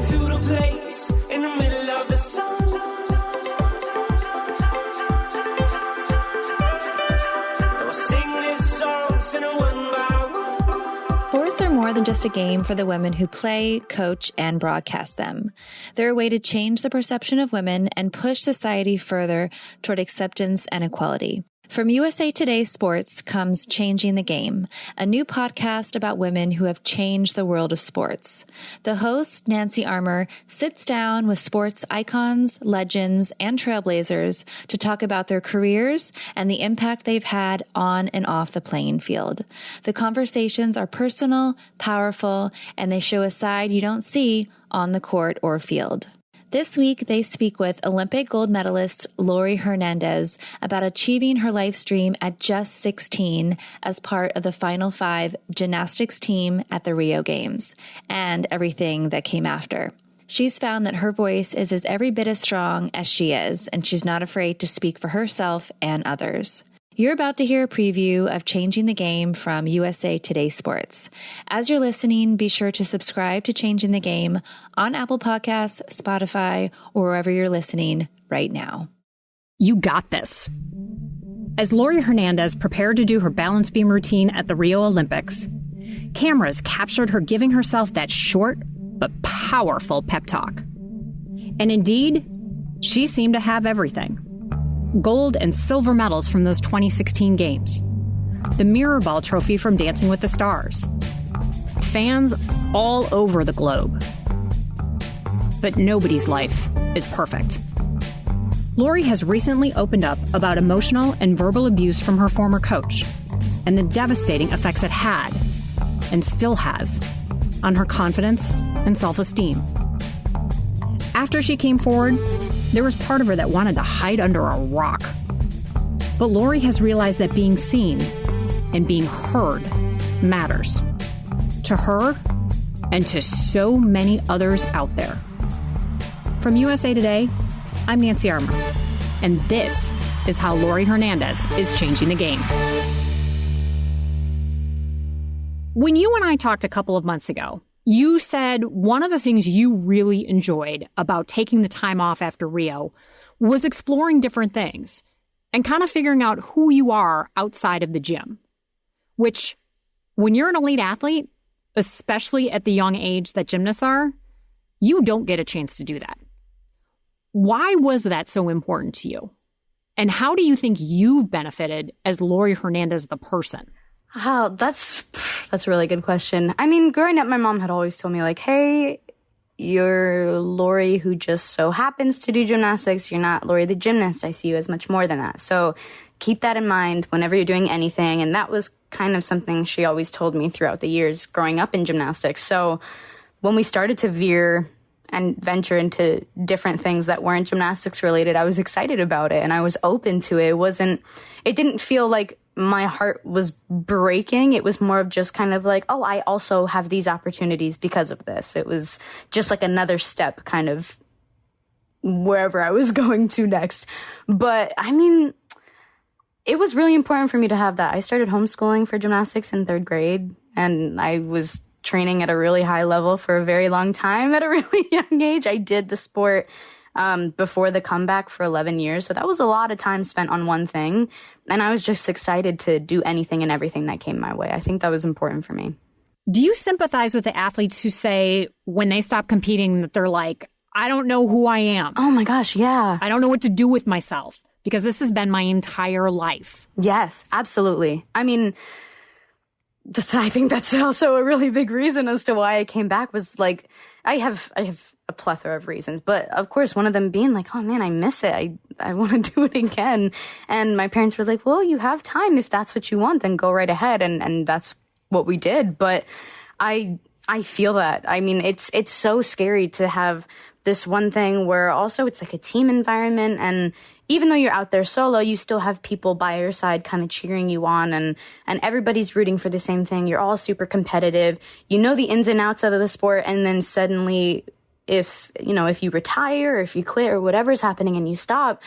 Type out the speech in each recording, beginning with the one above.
to the place in the middle of the sun. And we'll sing this song, sing it one by one. Sports are more than just a game for the women who play, coach, and broadcast them. They're a way to change the perception of women and push society further toward acceptance and equality. From USA Today Sports comes Changing the Game, a new podcast about women who have changed the world of sports. The host, Nancy Armour, sits down with sports icons, legends, and trailblazers to talk about their careers and the impact they've had on and off the playing field. The conversations are personal, powerful, and they show a side you don't see on the court or field. This week, they speak with Olympic gold medalist Lorri Hernandez about achieving her life's dream at just 16 as part of the Final Five gymnastics team at the Rio Games, and everything that came after. She's found that her voice is as every bit as strong as she is, and she's not afraid to speak for herself and others. You're about to hear a preview of Changing the Game from USA Today Sports. As you're listening, be sure to subscribe to Changing the Game on Apple Podcasts, Spotify, or wherever you're listening right now. You got this. As Laurie Hernandez prepared to do her balance beam routine at the Rio Olympics, cameras captured her giving herself that short but powerful pep talk. And indeed, she seemed to have everything. Gold and silver medals from those 2016 games. The Mirror Ball trophy from Dancing with the Stars. Fans all over the globe. But nobody's life is perfect. Laurie has recently opened up about emotional and verbal abuse from her former coach and the devastating effects it had, and still has, on her confidence and self-esteem. After she came forward, there was part of her that wanted to hide under a rock. But Laurie has realized that being seen and being heard matters. To her and to so many others out there. From USA Today, I'm Nancy Armour. And this is how Laurie Hernandez is changing the game. When you and I talked a couple of months ago, you said one of the things you really enjoyed about taking the time off after Rio was exploring different things and kind of figuring out who you are outside of the gym. Which, when you're an elite athlete, especially at the young age that gymnasts are, you don't get a chance to do that. Why was that so important to you? And how do you think you've benefited as Laurie Hernandez the person? Oh, that's a really good question. I mean, growing up, my mom had always told me, like, hey, you're Laurie who just so happens to do gymnastics. You're not Laurie the gymnast. I see you as much more than that. So keep that in mind whenever you're doing anything. And that was kind of something she always told me throughout the years growing up in gymnastics. So when we started to veer and venture into different things that weren't gymnastics related, I was excited about it and I was open to it. It didn't feel like my heart was breaking. It was more of just kind of like, oh, I also have these opportunities because of this. It was just like another step kind of wherever I was going to next. But I mean, it was really important for me to have that. I started homeschooling for gymnastics in 3rd grade, and I was training at a really high level for a very long time at a really young age. I did the sport before the comeback for 11 years. So that was a lot of time spent on one thing. And I was just excited to do anything and everything that came my way. I think that was important for me. Do you sympathize with the athletes who say when they stop competing that they're like, I don't know who I am. Oh my gosh, yeah. I don't know what to do with myself because this has been my entire life. Yes, absolutely. I mean, I think that's also a really big reason as to why I came back was like, I have a plethora of reasons, but of course one of them being like, oh man, I miss it. I want to do it again. And my parents were like, well, you have time. If that's what you want, then go right ahead. And that's what we did. But I feel that. I mean, it's so scary to have this one thing where also it's like a team environment. And even though you're out there solo, you still have people by your side kind of cheering you on and everybody's rooting for the same thing. You're all super competitive. You know the ins and outs of the sport. And then suddenly if you retire or if you quit or whatever's happening and you stop,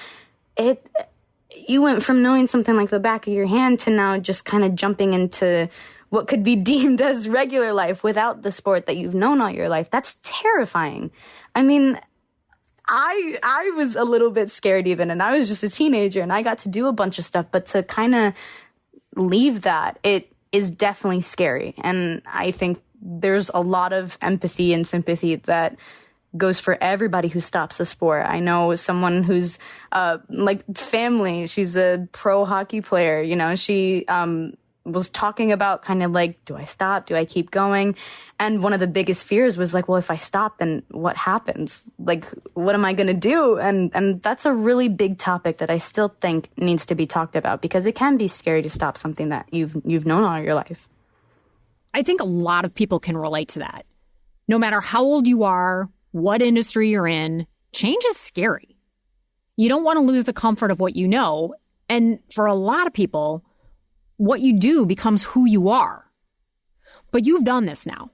you went from knowing something like the back of your hand to now just kind of jumping into what could be deemed as regular life without the sport that you've known all your life. That's terrifying. I mean, I was a little bit scared even, and I was just a teenager and I got to do a bunch of stuff, but to kind of leave that, it is definitely scary. And I think there's a lot of empathy and sympathy that goes for everybody who stops a sport. I know someone who's like family. She's a pro hockey player. You know, she was talking about kind of like, do I stop? Do I keep going? And one of the biggest fears was like, well, if I stop, then what happens? Like, what am I going to do? And that's a really big topic that I still think needs to be talked about, because it can be scary to stop something that you've known all your life. I think a lot of people can relate to that. No matter how old you are, what industry you're in, change is scary. You don't want to lose the comfort of what you know. And for a lot of people, what you do becomes who you are. But you've done this now.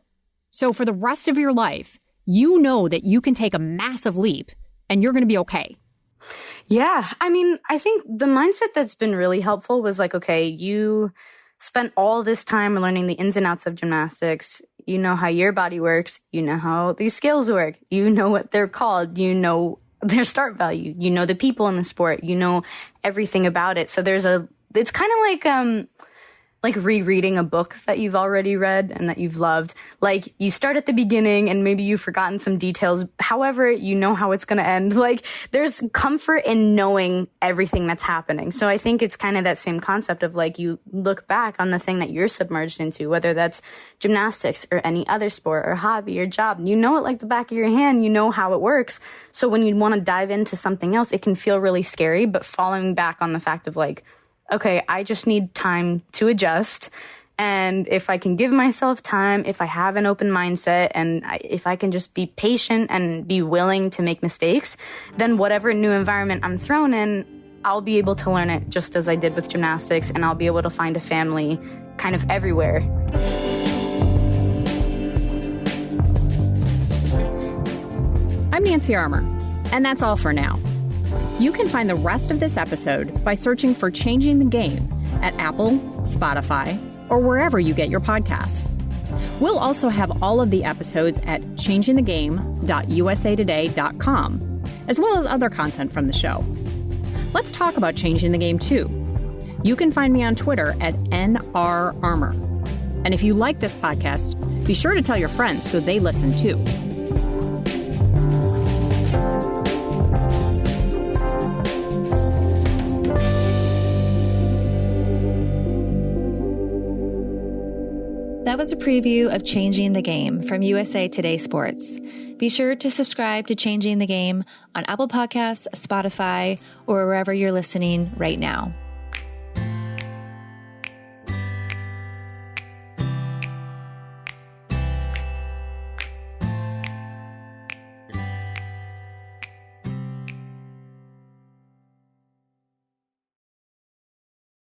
So for the rest of your life, you know that you can take a massive leap and you're going to be okay. Yeah. I mean, I think the mindset that's been really helpful was like, okay, you spent all this time learning the ins and outs of gymnastics. You know how your body works. You know how these skills work. You know what they're called. You know their start value. You know the people in the sport. You know everything about it. So it's kind of like rereading a book that you've already read and that you've loved. Like, you start at the beginning and maybe you've forgotten some details. However, you know how it's going to end. Like, there's comfort in knowing everything that's happening. So I think it's kind of that same concept of like, you look back on the thing that you're submerged into, whether that's gymnastics or any other sport or hobby or job. You know it like the back of your hand. You know how it works. So when you want to dive into something else, it can feel really scary, but falling back on the fact of like, okay, I just need time to adjust. And if I can give myself time, if I have an open mindset, and if I can just be patient and be willing to make mistakes, then whatever new environment I'm thrown in, I'll be able to learn it just as I did with gymnastics, and I'll be able to find a family kind of everywhere. I'm Nancy Armour, and that's all for now. You can find the rest of this episode by searching for Changing the Game at Apple, Spotify, or wherever you get your podcasts. We'll also have all of the episodes at changingthegame.usatoday.com, as well as other content from the show. Let's talk about Changing the Game, too. You can find me on Twitter at NRArmour. And if you like this podcast, be sure to tell your friends so they listen, too. That was a preview of Changing the Game from USA Today Sports. Be sure to subscribe to Changing the Game on Apple Podcasts, Spotify, or wherever you're listening right now.